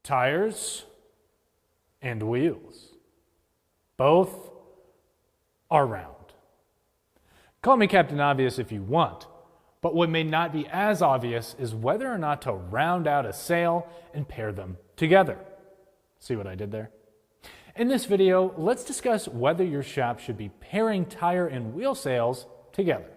tires and wheels. Both are round. Call me Captain Obvious if you want, but what may not be as obvious is whether or not to round out a sale and pair them together. See what I did there? In this video, let's discuss whether your shop should be pairing tire and wheel sales together.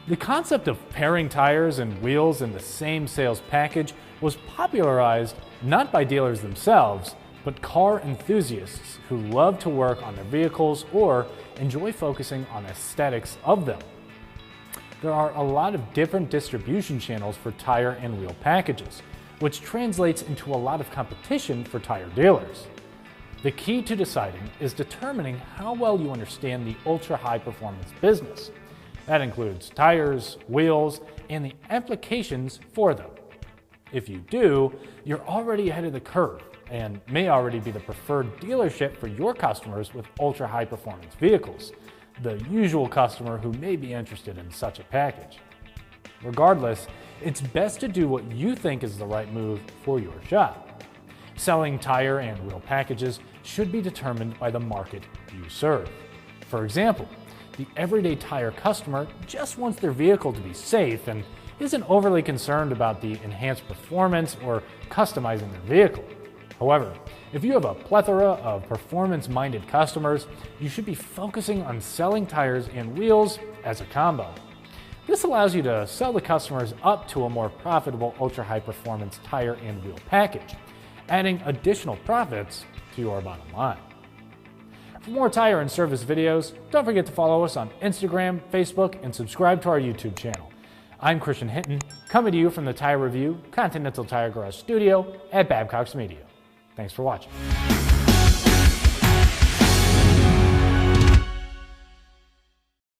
The concept of pairing tires and wheels in the same sales package was popularized not by dealers themselves, but car enthusiasts who love to work on their vehicles or enjoy focusing on aesthetics of them. There are a lot of different distribution channels for tire and wheel packages, which translates into a lot of competition for tire dealers. The key to deciding is determining how well you understand the ultra-high performance business. That includes tires, wheels, and the applications for them. If you do, you're already ahead of the curve and may already be the preferred dealership for your customers with ultra-high performance vehicles, the usual customer who may be interested in such a package. Regardless, it's best to do what you think is the right move for your shop. Selling tire and wheel packages should be determined by the market you serve. For example, the everyday tire customer just wants their vehicle to be safe and isn't overly concerned about the enhanced performance or customizing their vehicle. However, if you have a plethora of performance-minded customers, you should be focusing on selling tires and wheels as a combo. This allows you to sell the customers up to a more profitable ultra-high performance tire and wheel package, adding additional profits to your bottom line. For more tire and service videos, don't forget to follow us on Instagram, Facebook, and subscribe to our YouTube channel. I'm Christian Hinton, coming to you from the Tire Review Continental Tire Garage studio at Babcox Media. Thanks for watching.